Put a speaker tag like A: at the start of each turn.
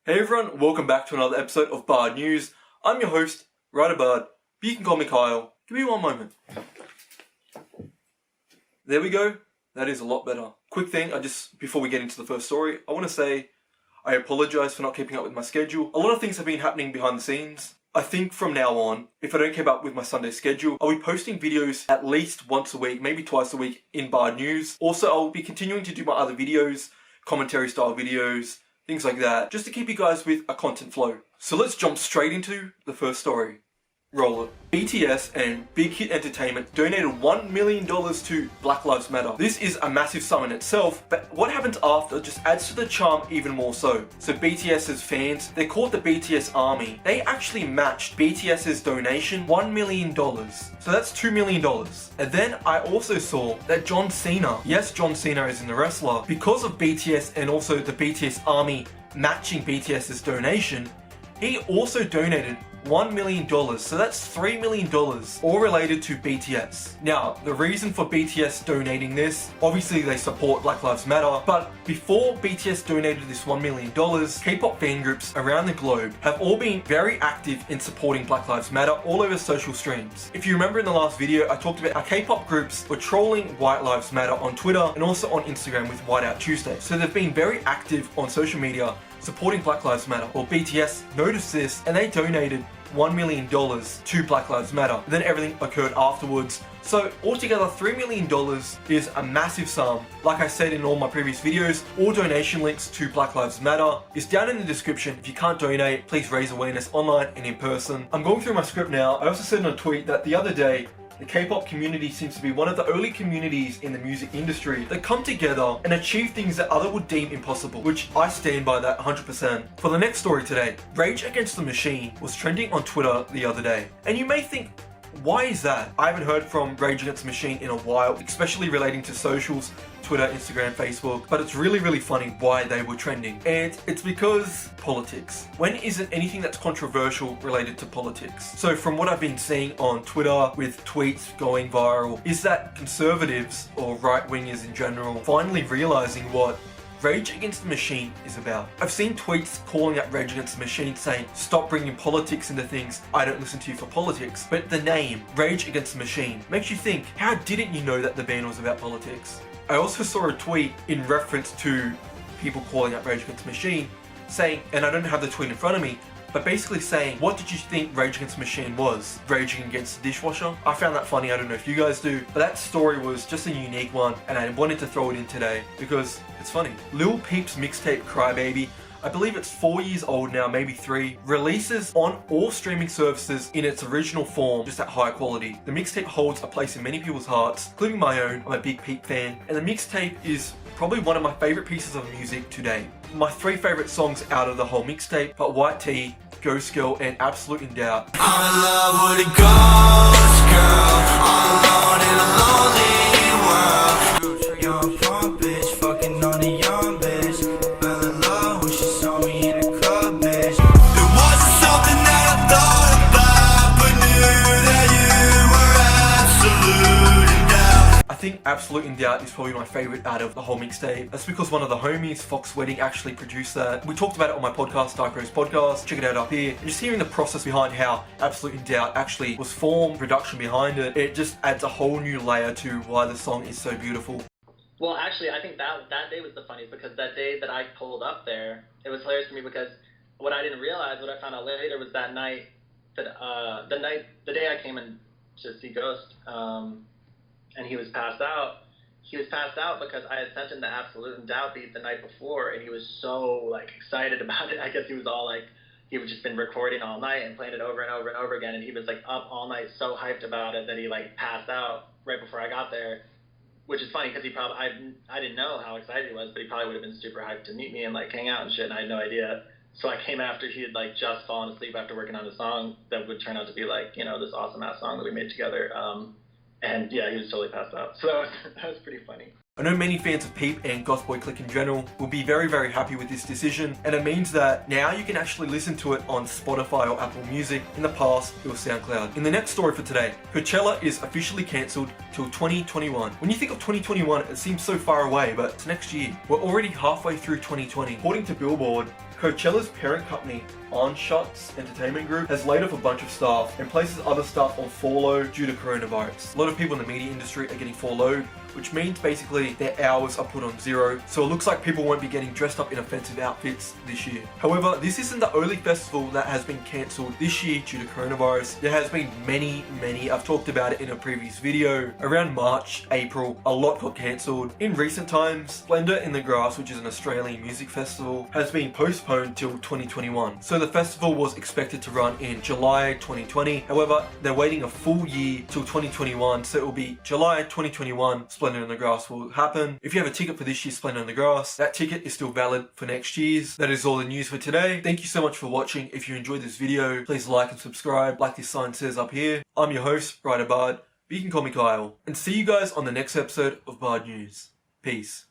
A: Hey everyone, welcome back to another episode of BARD News. I'm your host, Ryder Bard, but you can call me Kyle. Give me one moment. There we go. That is a lot better. Quick thing, before we get into the first story, I want to say I apologise for not keeping up with my schedule. A lot of things have been happening behind the scenes. I think from now on, if I don't keep up with my Sunday schedule, I'll be posting videos at least once a week, maybe twice a week in BARD News. Also, I'll be continuing to do my other videos, commentary style videos, things like that, just to keep you guys with a content flow. So let's jump straight into the first story. Roll it. BTS and Big Hit Entertainment donated $1 million to Black Lives Matter. This is a massive sum in itself, but what happens after just adds to the charm even more so. So BTS's fans, they're called the BTS Army. They actually matched BTS's donation $1 million. So that's $2 million. And then I also saw that John Cena, yes, John Cena is in the wrestler, because of BTS and also the BTS Army matching BTS's donation, he also donated $1 million, so that's $3 million, all related to BTS. Now, the reason for BTS donating this, obviously they support Black Lives Matter, but before BTS donated this $1 million, K-pop fan groups around the globe have all been very active in supporting Black Lives Matter all over social streams. If you remember in the last video, I talked about how K-pop groups were trolling White Lives Matter on Twitter and also on Instagram with Whiteout Tuesday. So they've been very active on social media supporting Black Lives Matter. Well, BTS noticed this and they donated $1 million to Black Lives Matter. And then everything occurred afterwards. So altogether, $3 million is a massive sum. Like I said in all my previous videos, all donation links to Black Lives Matter is down in the description. If you can't donate, please raise awareness online and in person. I'm going through my script now. I also said in a tweet that the other day, the K-pop community seems to be one of the early communities in the music industry that come together and achieve things that others would deem impossible, which I stand by that 100%. For the next story today, Rage Against the Machine was trending on Twitter the other day. And you may think, why is that? I haven't heard from Rage Against the Machine in a while, especially relating to socials, Twitter, Instagram, Facebook, but it's really funny why they were trending. And it's because politics. When isn't anything that's controversial related to politics? So from what I've been seeing on Twitter with tweets going viral, is that conservatives or right-wingers in general finally realizing what Rage Against the Machine is about. I've seen tweets calling out Rage Against the Machine saying, stop bringing politics into things, I don't listen to you for politics. But the name, Rage Against the Machine, makes you think, how didn't you know that the band was about politics? I also saw a tweet in reference to people calling out Rage Against the Machine saying, and I don't have the tweet in front of me, but basically saying, what did you think Rage Against the Machine was? Raging Against the Dishwasher? I found that funny, I don't know if you guys do, but that story was just a unique one and I wanted to throw it in today because it's funny. Lil Peeps mixtape Crybaby, I believe it's 4 years old now, maybe 3, releases on all streaming services in its original form, just at high quality. The mixtape holds a place in many people's hearts, including my own. I'm a big Peep fan, and the mixtape is probably one of my favorite pieces of music today. My 3 favorite songs out of the whole mixtape are White Tee, Ghost Girl, and Absolute in Doubt.
B: I'm in love with a ghost girl, all alone in a lonely world. Young punk bitch, fucking on a young bitch. Fell in love when she saw me in a club, bitch. It wasn't something that I thought about, but knew that you were absolute in doubt.
A: I think Absolute in Doubt is probably my favorite out of the whole mixtape. That's because one of the homies, Fox Wedding, actually produced that. We talked about it on my podcast, Dark Rose Podcast. Check it out up here. And just hearing the process behind how Absolute in Doubt actually was formed, production behind it, it just adds a whole new layer to why the song is so beautiful.
C: Well, actually, I think that day was the funniest because that day that I pulled up there, it was hilarious to me because what I didn't realize, what I found out later was that night, that the day I came in to see Ghost, and he was passed out. He was passed out because I had sent him the Absolute in Doubt beat the night before, and he was so like excited about it. I guess he was all like, he was just been recording all night and playing it over and over and over again, and he was like up all night so hyped about it that he like passed out right before I got there. Which is funny because he probably, I didn't know how excited he was, but he probably would have been super hyped to meet me and like hang out and shit, and I had no idea. So I came after he had like just fallen asleep after working on a song that would turn out to be like, you know, this awesome ass song that we made together. And yeah, he was totally passed out. So that was pretty funny.
A: I know many fans of Peep and Goth Boy Clique in general will be very happy with this decision, and it means that now you can actually listen to it on Spotify or Apple Music. In the past, it was SoundCloud. In the next story for today, Coachella is officially cancelled till 2021. When you think of 2021, it seems so far away, but it's next year. We're already halfway through 2020. According to Billboard, Coachella's parent company, On-Shots Entertainment Group, has laid off a bunch of staff and places other staff on furlough due to coronavirus. A lot of people in the media industry are getting furloughed, which means basically their hours are put on zero, so it looks like people won't be getting dressed up in offensive outfits this year. However, this isn't the only festival that has been cancelled this year due to coronavirus. There has been many, I've talked about it in a previous video. Around March, April, a lot got cancelled. In recent times, Splendour in the Grass, which is an Australian music festival, has been postponed till 2021. So the festival was expected to run in July 2020. However, they're waiting a full year till 2021, so it will be July 2021, Splendour in the Grass will happen. If you have a ticket for this year's Splendour in the Grass, that ticket is still valid for next year's. That is all the news for today. Thank you so much for watching. If you enjoyed this video, please like and subscribe like this sign says up here. I'm your host, Ryder Bard, but you can call me Kyle. And see you guys on the next episode of BARD News. Peace.